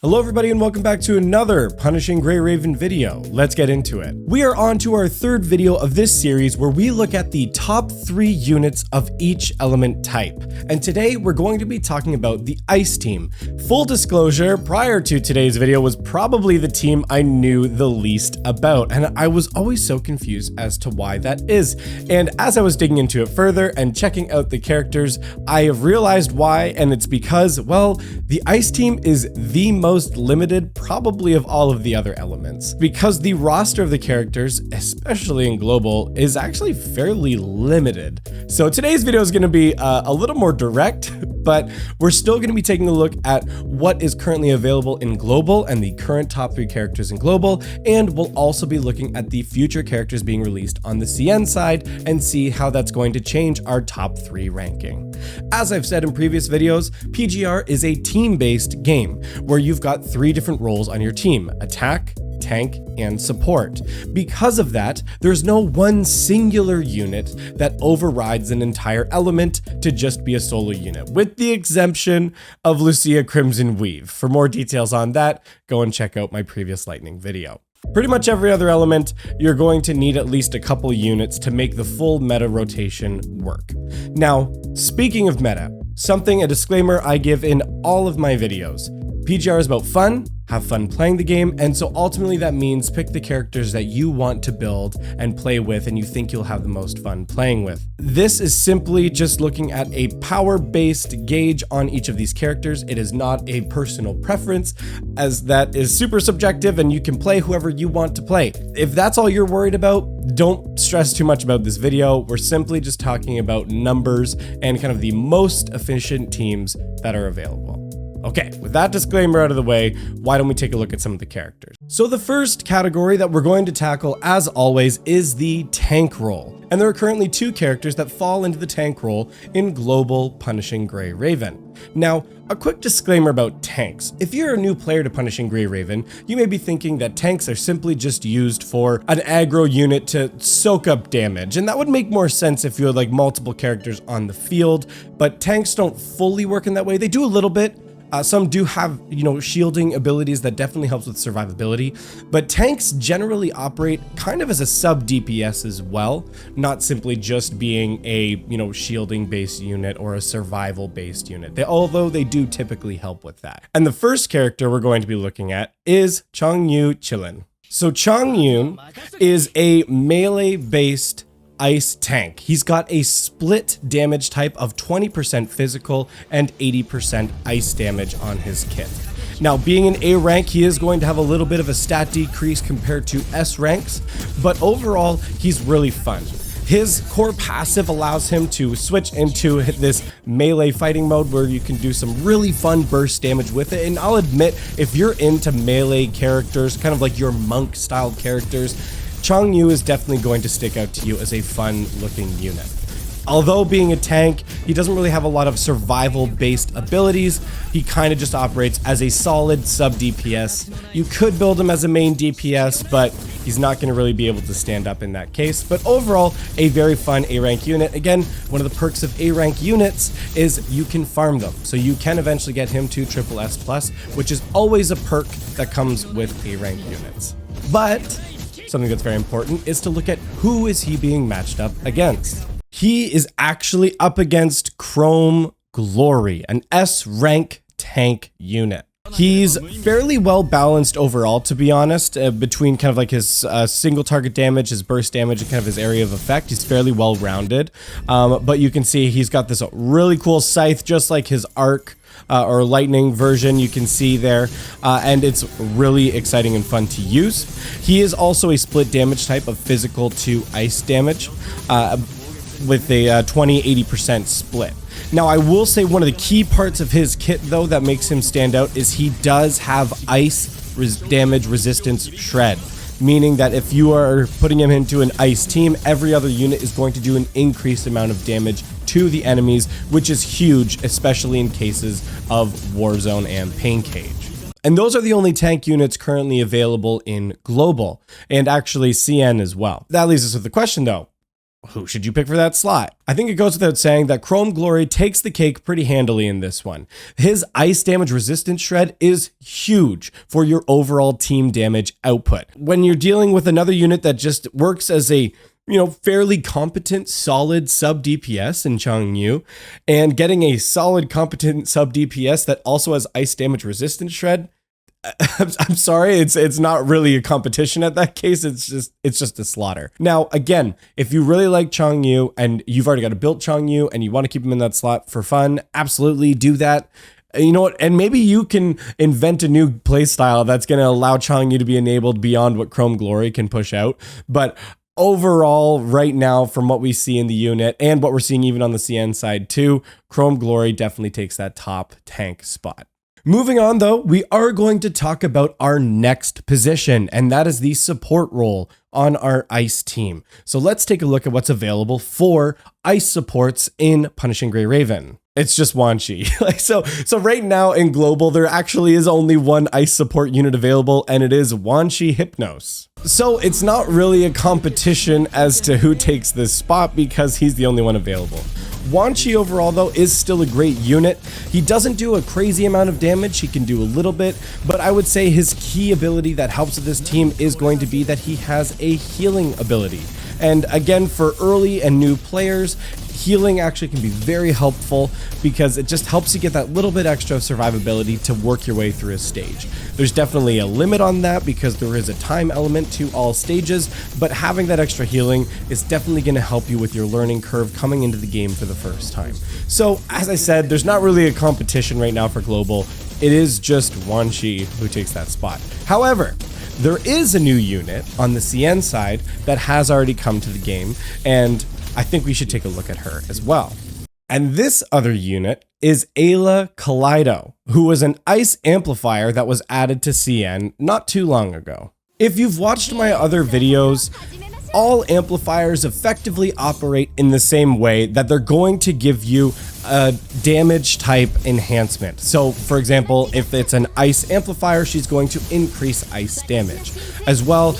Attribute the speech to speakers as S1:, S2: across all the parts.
S1: Hello everybody and welcome back to another Punishing Grey Raven video. Let's get into it. We are on to our third video of this series where we look at the top 3 units of each element type. And today we're going to be talking about the Ice team. Full disclosure, prior to today's video was probably the team I knew the least about, and I was always so confused as to why that is. And as I was digging into it further and checking out the characters, I have realized why, and it's because, well, the Ice team is the most limited probably of all of the other elements, because the roster of the characters, especially in global, is actually fairly limited. So today's video is going to be a little more direct, but we're still going to be taking a look at what is currently available in global and the current top 3 characters in global, and we'll also be looking at the future characters being released on the CN side and see how that's going to change our top 3 ranking. As I've said in previous videos, PGR is a team-based game where you've got 3 different roles on your team: attack, tank, and support. Because of that, there's no one singular unit that overrides an entire element to just be a solo unit, with the exemption of Lucia Crimson Weave. For more details on that, go and check out my previous Lightning video. Pretty much every other element, you're going to need at least a couple units to make the full meta rotation work. Now, speaking of meta, a disclaimer I give in all of my videos. PGR is about fun, have fun playing the game, and so ultimately that means pick the characters that you want to build and play with and you think you'll have the most fun playing with. This is simply just looking at a power-based gauge on each of these characters. It is not a personal preference, as that is super subjective and you can play whoever you want to play. If that's all you're worried about, don't stress too much about this video. We're simply just talking about numbers and kind of the most efficient teams that are available. Okay, with that disclaimer out of the way, why don't we take a look at some of the characters? So the first category that we're going to tackle, as always, is the tank role. And there are currently 2 characters that fall into the tank role in global Punishing Grey Raven. Now, a quick disclaimer about tanks. If you're a new player to Punishing Grey Raven, you may be thinking that tanks are simply just used for an aggro unit to soak up damage, and that would make more sense if you had like multiple characters on the field, but tanks don't fully work in that way. They do a little bit. Some do have, shielding abilities that definitely helps with survivability, but tanks generally operate kind of as a sub DPS as well, not simply just being a, shielding based unit or a survival based unit, although they do typically help with that. And the first character we're going to be looking at is Chongyu. So Chongyu is a melee based ice tank. He's got a split damage type of 20% physical and 80% ice damage on his kit. Now, being an A rank, he is going to have a little bit of a stat decrease compared to S ranks, but overall, he's really fun. His core passive allows him to switch into this melee fighting mode where you can do some really fun burst damage with it. And I'll admit, if you're into melee characters, kind of like your monk style characters, Chongyu is definitely going to stick out to you as a fun looking unit. Although being a tank, he doesn't really have a lot of survival based abilities. He kind of just operates as a solid sub DPS. You could build him as a main DPS, but he's not going to really be able to stand up in that case. But overall, a very fun A rank unit. Again, one of the perks of A rank units is you can farm them. So you can eventually get him to SSS+, which is always a perk that comes with A rank units. But something that's very important is to look at who is he being matched up against. He is actually up against Chrome Glory, an S rank tank unit. He's fairly well balanced overall, to be honest, between kind of like his single target damage, his burst damage, and kind of his area of effect. He's fairly well rounded, but you can see he's got this really cool scythe, just like his arc or lightning version you can see there, and it's really exciting and fun to use. He is also a split damage type of physical to ice damage with a 20-80% split. Now, I will say one of the key parts of his kit, though, that makes him stand out is he does have ice damage resistance shred, meaning that if you are putting him into an ice team, every other unit is going to do an increased amount of damage to the enemies, which is huge, especially in cases of Warzone and Pain Cage. And those are the only tank units currently available in global, and actually CN as well. That leaves us with the question, though. who should you pick for that slot? I think it goes without saying that Chrome Glory takes the cake pretty handily in this one. His ice damage resistance shred is huge for your overall team damage output. When you're dealing with another unit that just works as a fairly competent, solid sub DPS in Chongyu, and getting a solid, competent sub DPS that also has ice damage resistance shred, I'm sorry, it's not really a competition at that case. It's just a slaughter. Now, again, if you really like Chongyu and you've already got a built Chongyu and you want to keep him in that slot for fun, absolutely do that. You know what? And maybe you can invent a new playstyle that's going to allow Chongyu to be enabled beyond what Chrome Glory can push out. But overall, right now, from what we see in the unit and what we're seeing even on the CN side too, Chrome Glory definitely takes that top tank spot. Moving on though, we are going to talk about our next position, and that is the support role on our ice team. So let's take a look at what's available for ice supports in Punishing Grey Raven. It's just Wanchi. So right now in global, there actually is only one ice support unit available, and it is Wanchi Hypnos. So it's not really a competition as to who takes this spot because he's the only one available. Wanchi overall though is still a great unit. He doesn't do a crazy amount of damage, he can do a little bit, but I would say his key ability that helps with this team is going to be that he has a healing ability. And again, for early and new players, healing actually can be very helpful because it just helps you get that little bit extra survivability to work your way through a stage. There's definitely a limit on that because there is a time element to all stages, but having that extra healing is definitely going to help you with your learning curve coming into the game for the first time. So as I said, there's not really a competition right now for global. It is just Wanchi who takes that spot. However, there is a new unit on the CN side that has already come to the game, and I think we should take a look at her as well. And this other unit is Ayla Kaleido, who was an ice amplifier that was added to CN not too long ago. If you've watched my other videos, all amplifiers effectively operate in the same way that they're going to give you a damage type enhancement. So for example, if it's an ice amplifier, she's going to increase ice damage. As well,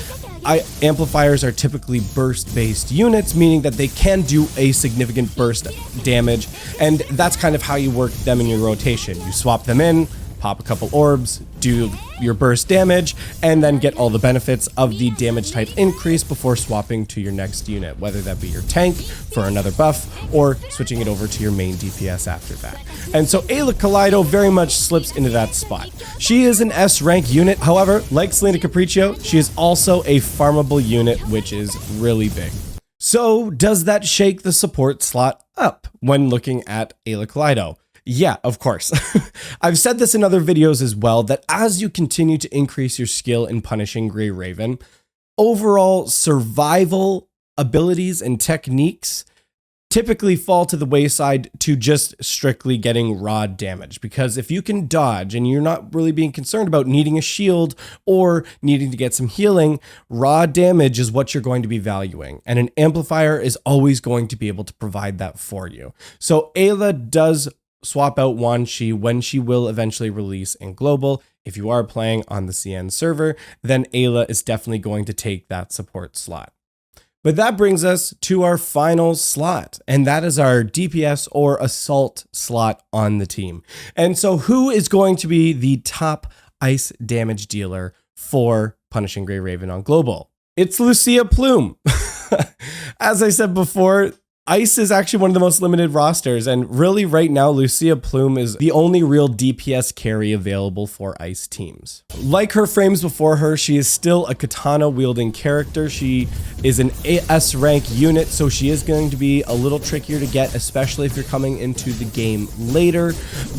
S1: amplifiers are typically burst-based units, meaning that they can do a significant burst damage, and that's kind of how you work them in your rotation. You swap them in, pop a couple orbs, do your burst damage, and then get all the benefits of the damage type increase before swapping to your next unit, whether that be your tank for another buff or switching it over to your main DPS after that. And so Ayla Kaleido very much slips into that spot. She is an S rank unit, however, like Selena Capriccio, she is also a farmable unit, which is really big. So does that shake the support slot up when looking at Ayla Kaleido? Yeah, of course. I've said this in other videos as well, that as you continue to increase your skill in Punishing Grey Raven, overall survival abilities and techniques typically fall to the wayside to just strictly getting raw damage. Because if you can dodge and you're not really being concerned about needing a shield or needing to get some healing, raw damage is what you're going to be valuing. And an amplifier is always going to be able to provide that for you. So Ayla does swap out Wanchi when she will eventually release in global. If you are playing on the CN server, then Ayla is definitely going to take that support slot. But that brings us to our final slot, and that is our DPS or assault slot on the team. And so who is going to be the top ice damage dealer for Punishing Grey Raven on global? It's Lucia Plume. As I said before, Ice is actually one of the most limited rosters, and really right now, Lucia Plume is the only real DPS carry available for Ice teams. Like her frames before her, she is still a katana-wielding character. She is an AS rank unit, so she is going to be a little trickier to get, especially if you're coming into the game later,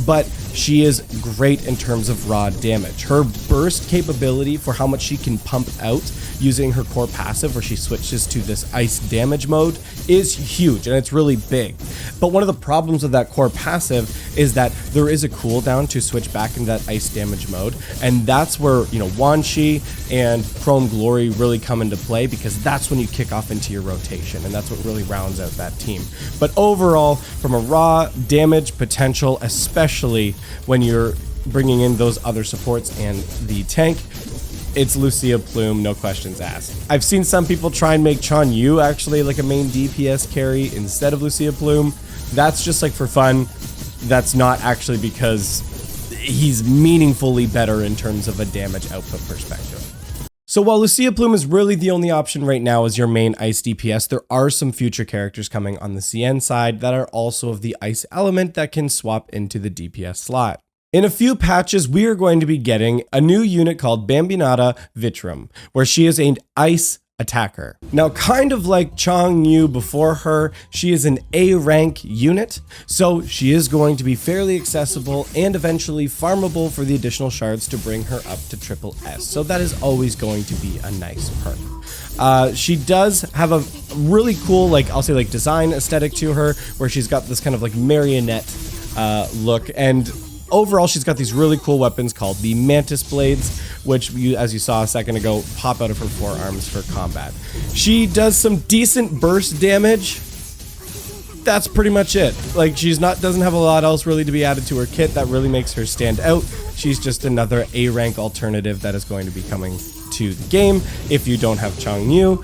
S1: but she is great in terms of raw damage. Her burst capability for how much she can pump out using her core passive, where she switches to this ice damage mode, is huge, and it's really big. But one of the problems with that core passive is that there is a cooldown to switch back into that ice damage mode, and that's where, you know, Wanchi and Chrome Glory really come into play, because that's when you kick off into your rotation, and that's what really rounds out that team. But overall, from a raw damage potential, especially when you're bringing in those other supports and the tank, it's Lucia Plume, no questions asked. I've seen some people try and make Chongyu actually like a main DPS carry instead of Lucia Plume. That's just like for fun. That's not actually because he's meaningfully better in terms of a damage output perspective. So while Lucia Plume is really the only option right now as your main ice DPS, there are some future characters coming on the CN side that are also of the ice element that can swap into the DPS slot. In a few patches, we are going to be getting a new unit called Bambinata Vitrum, where she is an ice attacker. Now, kind of like Chongyu before her, she is an A rank unit, so she is going to be fairly accessible and eventually farmable for the additional shards to bring her up to triple S. So that is always going to be a nice perk. She does have a really cool, like I'll say like design aesthetic to her, where she's got this kind of like marionette look, and overall, she's got these really cool weapons called the Mantis Blades, which, as you saw a second ago, pop out of her forearms for combat. She does some decent burst damage. That's pretty much it. Like, doesn't have a lot else really to be added to her kit that really makes her stand out. She's just another A rank alternative that is going to be coming to the game if you don't have Chongyu.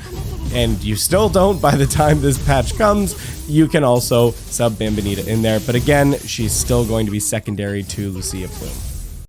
S1: And you still don't by the time this patch comes, you can also sub Bambinata in there. But again, she's still going to be secondary to Lucia Plume.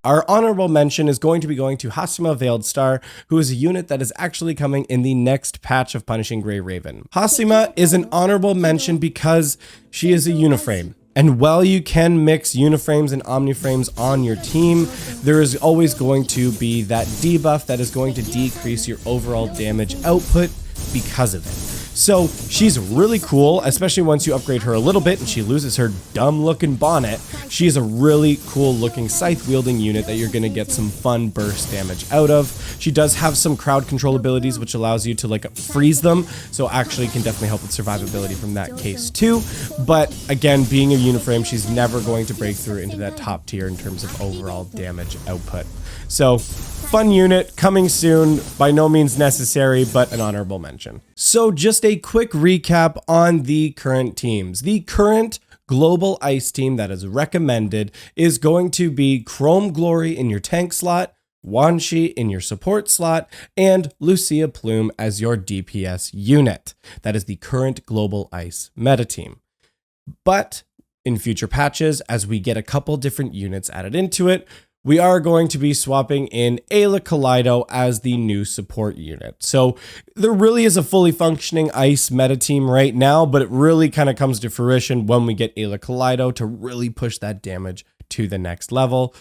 S1: Our honorable mention is going to be going to Hasima Veiled Star, who is a unit that is actually coming in the next patch of Punishing Grey Raven. Hasima is an honorable mention because she is a uniframe. And while you can mix uniframes and omniframes on your team, there is always going to be that debuff that is going to decrease your overall damage output because of it. So she's really cool, especially once you upgrade her a little bit and she loses her dumb looking bonnet. She is a really cool looking scythe wielding unit that you're going to get some fun burst damage out of. She does have some crowd control abilities, which allows you to like freeze them. So actually can definitely help with survivability from that case too. But again, being a uniframe, she's never going to break through into that top tier in terms of overall damage output. So fun unit coming soon, by no means necessary, but an honorable mention. So just a quick recap on the current teams. The current global ice team that is recommended is going to be Chrome Glory in your tank slot, Wanchi in your support slot, and Lucia Plume as your DPS unit. That is the current global ice meta team. But in future patches, as we get a couple different units added into it, we are going to be swapping in Ayla Kaleido as the new support unit. So there really is a fully functioning ice meta team right now, but it really kind of comes to fruition when we get Ayla Kaleido to really push that damage to the next level.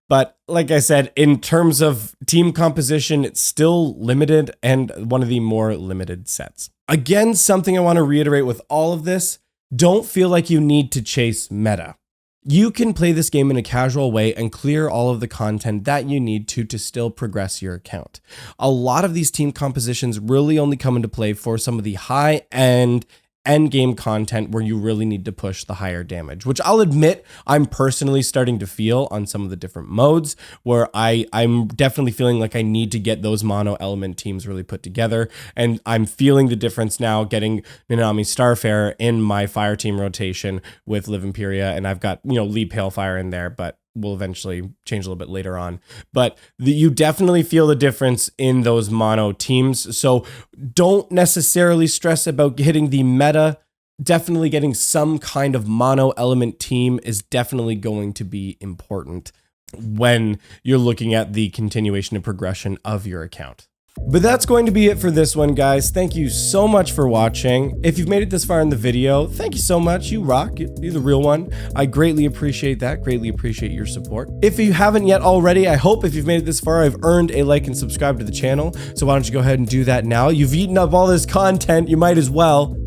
S1: But like I said, in terms of team composition, it's still limited and one of the more limited sets. Again, something I want to reiterate with all of this, don't feel like you need to chase meta. You can play this game in a casual way and clear all of the content that you need to still progress your account. A lot of these team compositions really only come into play for some of the high-end end game content where you really need to push the higher damage, which I'll admit I'm personally starting to feel on some of the different modes where I'm definitely feeling like I need to get those mono element teams really put together. And I'm feeling the difference now getting Minami Starfarer in my fire team rotation with Live Imperia. And I've got, Lee Palefire in there, but will eventually change a little bit later on. But you definitely feel the difference in those mono teams. So don't necessarily stress about hitting the meta. Definitely getting some kind of mono element team is definitely going to be important when you're looking at the continuation and progression of your account. But that's going to be it for this one, guys. Thank you so much for watching. If you've made it this far in the video, thank you so much. You rock. You're the real one. I greatly appreciate that. Greatly appreciate your support. If you haven't yet already, I hope if you've made it this far, I've earned a like and subscribe to the channel. So why don't you go ahead and do that now? You've eaten up all this content. You might as well,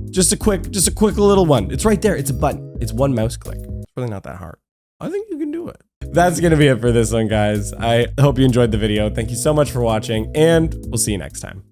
S1: just a quick little one. It's right there. It's a button. It's one mouse click. It's really not that hard. I think you can do it. That's going to be it for this one, guys. I hope you enjoyed the video. Thank you so much for watching, and we'll see you next time.